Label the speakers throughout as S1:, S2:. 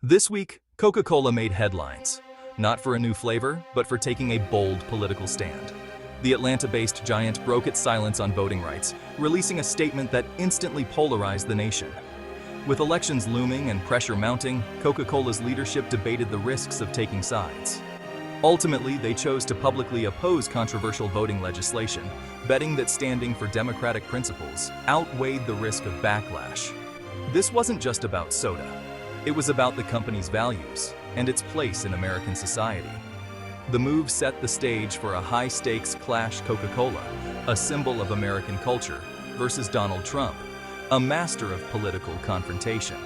S1: This week, Coca-Cola made headlines, not for a new flavor, but for taking a bold political stand. The Atlanta-based giant broke its silence on voting rights, releasing a statement that instantly polarized the nation. With elections looming and pressure mounting, Coca-Cola's leadership debated the risks of taking sides. Ultimately, they chose to publicly oppose controversial voting legislation, betting that standing for democratic principles outweighed the risk of backlash. This wasn't just about soda. It was about the company's values and its place in American society. The move set the stage for a high-stakes clash: Coca-Cola, a symbol of American culture, versus Donald Trump, a master of political confrontation.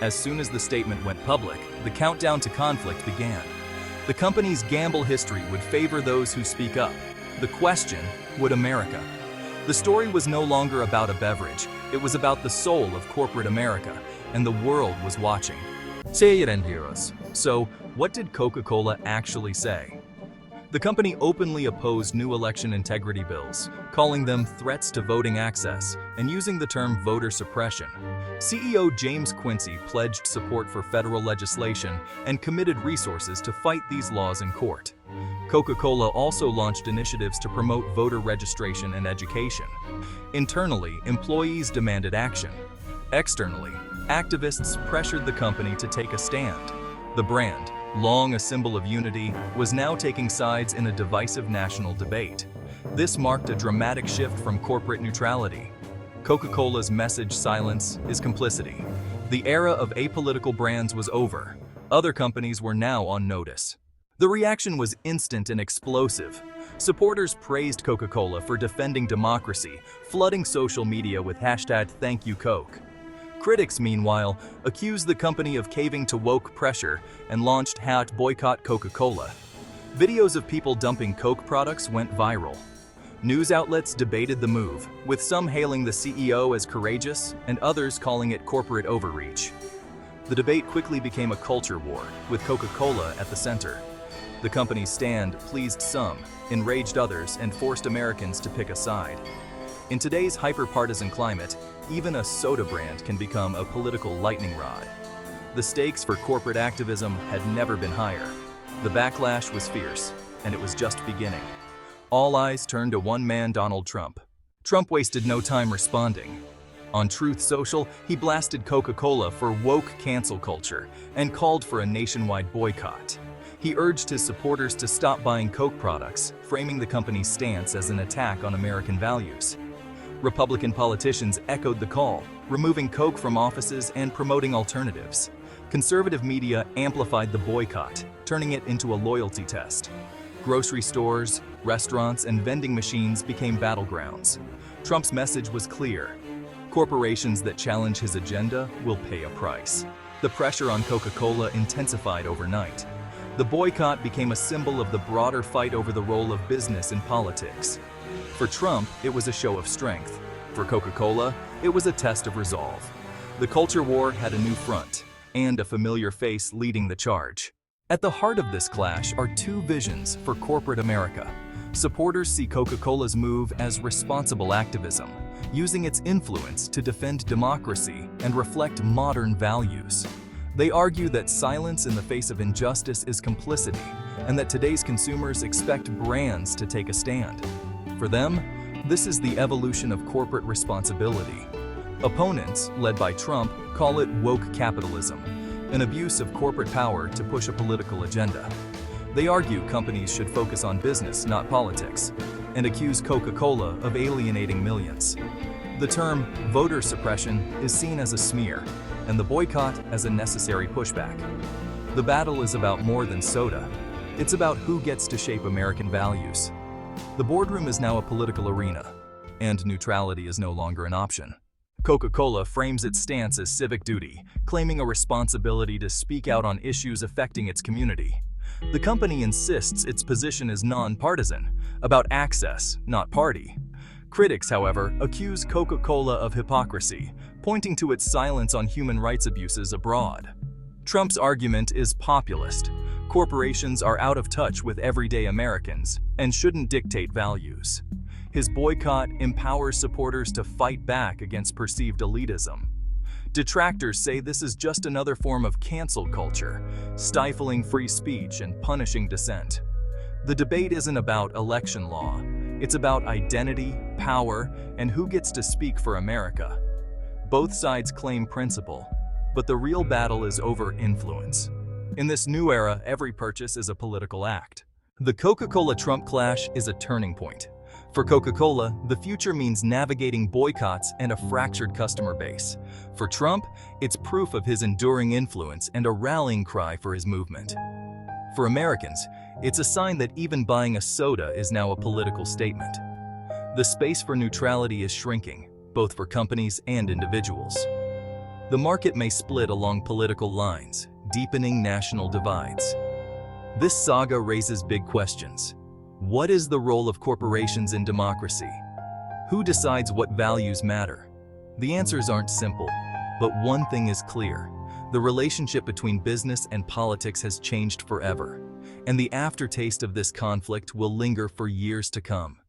S1: As soon as the statement went public, the countdown to conflict began. The company's gamble history would favor those who speak up. The question, would America? The story was no longer about a beverage. It was about the soul of corporate America, and the world was watching. Say it and hear us. So, what did Coca-Cola actually say? The company openly opposed new election integrity bills, calling them threats to voting access and using the term voter suppression. CEO James Quincy pledged support for federal legislation and committed resources to fight these laws in court. Coca-Cola also launched initiatives to promote voter registration and education. Internally, employees demanded action. Externally, activists pressured the company to take a stand. The brand, long a symbol of unity, was now taking sides in a divisive national debate. This marked a dramatic shift from corporate neutrality. Coca-Cola's message: silence is complicity. The era of apolitical brands was over. Other companies were now on notice. The reaction was instant and explosive. Supporters praised Coca-Cola for defending democracy, flooding social media with #ThankYouCoke. Critics, meanwhile, accused the company of caving to woke pressure and launched #Boycott Coca-Cola. Videos of people dumping Coke products went viral. News outlets debated the move, with some hailing the CEO as courageous and others calling it corporate overreach. The debate quickly became a culture war, with Coca-Cola at the center. The company's stand pleased some, enraged others, and forced Americans to pick a side. In today's hyper-partisan climate, even a soda brand can become a political lightning rod. The stakes for corporate activism had never been higher. The backlash was fierce, and it was just beginning. All eyes turned to one man: Donald Trump. Trump wasted no time responding. On Truth Social, he blasted Coca-Cola for woke cancel culture and called for a nationwide boycott. He urged his supporters to stop buying Coke products, framing the company's stance as an attack on American values. Republican politicians echoed the call, removing Coke from offices and promoting alternatives. Conservative media amplified the boycott, turning it into a loyalty test. Grocery stores, restaurants, and vending machines became battlegrounds. Trump's message was clear: corporations that challenge his agenda will pay a price. The pressure on Coca-Cola intensified overnight. The boycott became a symbol of the broader fight over the role of business in politics. For Trump, it was a show of strength. For Coca-Cola, it was a test of resolve. The culture war had a new front, and a familiar face leading the charge. At the heart of this clash are two visions for corporate America. Supporters see Coca-Cola's move as responsible activism, using its influence to defend democracy and reflect modern values. They argue that silence in the face of injustice is complicity, and that today's consumers expect brands to take a stand. For them, this is the evolution of corporate responsibility. Opponents, led by Trump, call it woke capitalism, an abuse of corporate power to push a political agenda. They argue companies should focus on business, not politics, and accuse Coca-Cola of alienating millions. The term voter suppression is seen as a smear, and the boycott as a necessary pushback. The battle is about more than soda. It's about who gets to shape American values. The boardroom is now a political arena, and neutrality is no longer an option. Coca-Cola frames its stance as civic duty, claiming a responsibility to speak out on issues affecting its community. The company insists its position is non-partisan, about access, not party. Critics, however, accuse Coca-Cola of hypocrisy, pointing to its silence on human rights abuses abroad. Trump's argument is populist. Corporations are out of touch with everyday Americans and shouldn't dictate values. His boycott empowers supporters to fight back against perceived elitism. Detractors say this is just another form of cancel culture, stifling free speech and punishing dissent. The debate isn't about election law. It's about identity, power, and who gets to speak for America. Both sides claim principle, but the real battle is over influence. In this new era, every purchase is a political act. The Coca-Cola Trump clash is a turning point. For Coca-Cola, the future means navigating boycotts and a fractured customer base. For Trump, it's proof of his enduring influence and a rallying cry for his movement. For Americans, it's a sign that even buying a soda is now a political statement. The space for neutrality is shrinking, both for companies and individuals. The market may split along political lines, deepening national divides. This saga raises big questions. What is the role of corporations in democracy? Who decides what values matter? The answers aren't simple, but one thing is clear. The relationship between business and politics has changed forever, and the aftertaste of this conflict will linger for years to come.